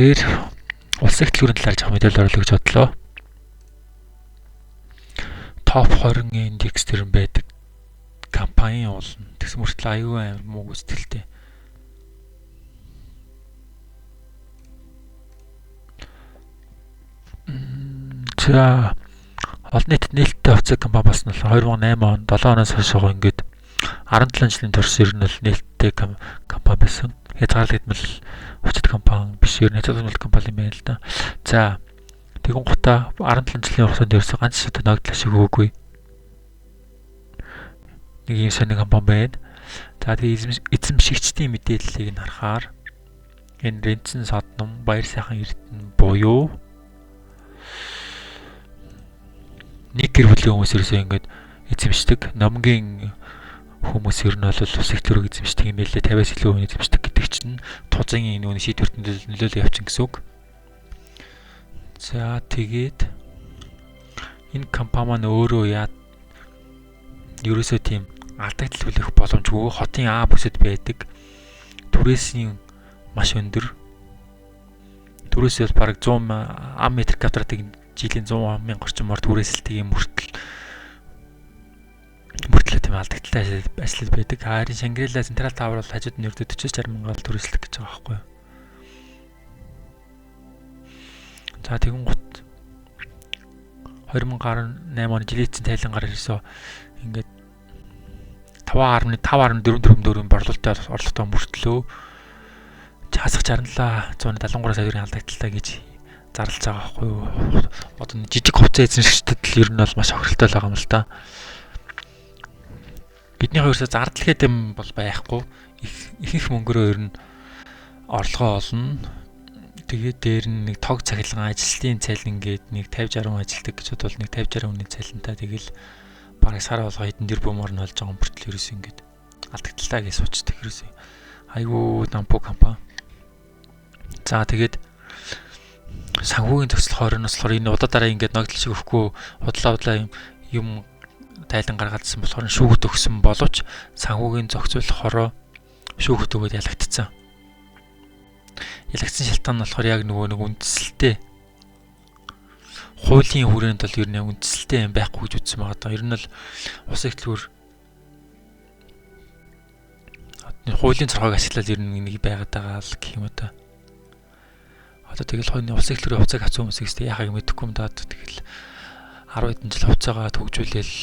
Тэгэхээр улс их төлөвийн талаар жах мэдээлэл оруулах гэж бодлоо. Топ 20 индекс төр байдаг компани болно. Тэгсэн мөртлөө аюу амар муу гүйцэтгэлтэй. За олон нийтэд нээлттэй хувьцаа компани болсон нь 2008 он 7 оноос хойш ингээд 17 жилийн турш ер нь нээлттэй компани байсан. Хязгаарлагдмал хувьцат компани биш, ер нь хязгаарлагдмал компани юм байна л да. За тэгүн гутаа 17 жилийн хугацаанд ерөөсөө ганц шатад ногдлоо шиг өгөөгүй. Нэг юм сони компани байна. За тэгээ эзэмшигчдийн мэдээллийг нь харахаар энэ Ренцэн Содном, Баяр сайхан Эрдэнэ буюу нэг гэр бүлийн хүмүүс ерөөсөө ингээд эзэмшдэг. Номгийн хүмүүс ер нь бол ус их төрөг эзэмшдэг юм байлээ. 50-аас илүү хүн эзэмшдэг гэдэг чинь тузын энэ шийдвэрт нөлөөлөл явуулсан гэсэн үг. За тэгээд энэ компани маань өөрөө ерөөсөө тийм алдагдал хүлээх боломжгүй хотын А бүсэд байдаг. Түрээсийн маш өндөр. Түрээсээс бараг 100 ам/м квадратыг жилийн 100 мянган орчмоор түрээсэлдэг юм мөртлөө тийм алдагдaltaй ажил байдаг. Харин Шангрила Централ Тауэр бол хажууд нь ердөө 40-60 мянган түрээслэх гэж байгаа байхгүй юу. За тэгүн гут 2018 оны жилийн эцсийн тайлангаар ирсэн ингээд 5.444 борлуулалттай орлоготой мөртлөө хасах 67,173 сая төгрөгийн алдагдaltaй гэж зарлаж байгаа байхгүй юу. Одоо жижиг хувьцаа эзэмшигчдэд л ер нь бол маш хохиролтой л байгаа юм л да. Бидний хоёрсоо зардалгээд юм бол байхгүй. Их мөнгөөр ер нь орлогоо олно. Тэгээд дээр нь нэг тог цахилгаан ажилтны цалин гээд нэг 50-60 ажилтдаг гэж бодвол нэг 50-60 хүний цалинтай тэгэл бараг сар болго хэдэн тэрбумаар нь олж байгаа мөртлөө ерөөсөө ингээд алдагдaltaй гэж суучдаг ерөөсөө. Айгуу дампуу компани. За тэгээд санхүүгийн зохицол хорооноос болохоор энэ удаа дараа ингээд ногдол шиг өгөхгүй худлаа юм тайлан гаргадсан болохоор шүүгт өгсөн боловч санхүүгийн зохицол хороо шүүгт өгөөд ялагдсан. Ялагдсан шалтгаан нь болохоор яг нөгөө нэг үндсэлтэй хуулийн хүрээнд бол ер нь үндсэлтэй юм байхгүй гэж үзсэн байгаа даа. Ер нь л ус их төлөвөр хуулийн цорхойг ашиглаад ер нь нэг байгаад байгаа л гэх юм уу та. Одоо тэгэл хойны ус их төлөвийн хувьцааг авсан хүмүүсээс яхаг мэдэхгүй юм даа. Тэгэл 10 хэдэн жил хувьцаагаа төгжүүлээл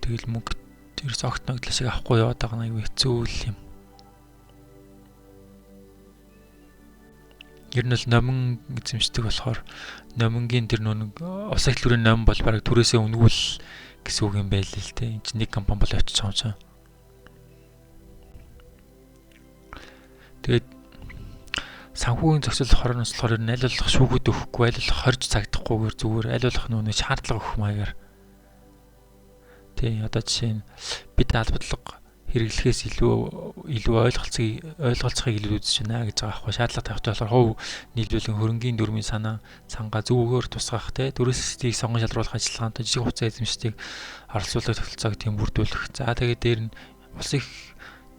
тэгэл мөнгө ерөөс огт ногдлоо шиг авахгүй яваад байгаа нэг хэцүү л юм. Ер нь л номин эзэмшдэг болохоор номингийн тэр нэг ус их төлөвийн ном бол бараг түрээсээ өнгөл гэсэн үг юм байл л те. Энд чинь нэг компани бол очиж байгаа юм чинь. Тэгээд санхүүгийн зохицол хорооноос болохоор ер нь аль болох шүүгүүд өгөхгүй, аль болох хорж цагдахгүйгээр зүгээр аль болох нүүний шаардлага өгөх маягаар. Тэ одоо жишээ нь бид албадлага хэрэглэхээс илүү ойлголцохыг илүү үзэж байна гэж байгаа аахгүй. Шаардлага тавихтай болохоор хувь нийлүүлэн хөрөнгийн дүрмийн сангаа зөвгөөр тусгах те төрөөсөлтийг сонгон шалруулах ажиллагаанд жижиг хугацаа эзэмшдэг оролцуулах тогтолцоог тэмбүрдүүлэх. За тэгээд дээр нь улс их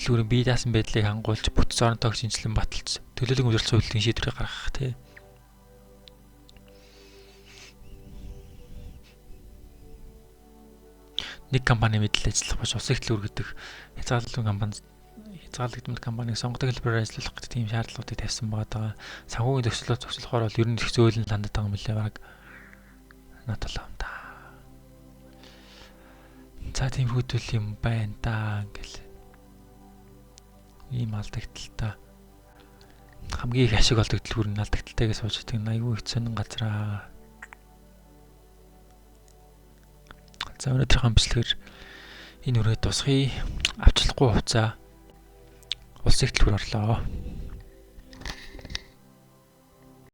төлөвийн бие даасан байдлыг хангуулж бүтц оронтойг шинжилэн баталж төлөөлөг удирдлагын үйлдвэрийн шийдвэрийг гаргах те. Нэг компани мэдл ажиллах биш ус их төлөв гэдэг хязгаарлагдмал компаниг сонгодог хэлбэрээр ажиллах гэдэг тийм шаардлагуудыг тавьсан байгаа. Санхүүгийн зохицолохоор бол ер нь их зөөлөн хандаад байгаа юм билээ баг. Нааталаа юм да. За тийм хөдөл юм байна да ингээл. Ийм алдагдaltaй. Хамгийн их ашиг олдог дэлгүүр нь алдагдaltaйгээс сууж идэг айгүй их сонин газраа. За өнөөдрийн бичлэгээр энэ үрээ тусгая. Авчлахгүй хувцаа улс их төлөвөр орлоо.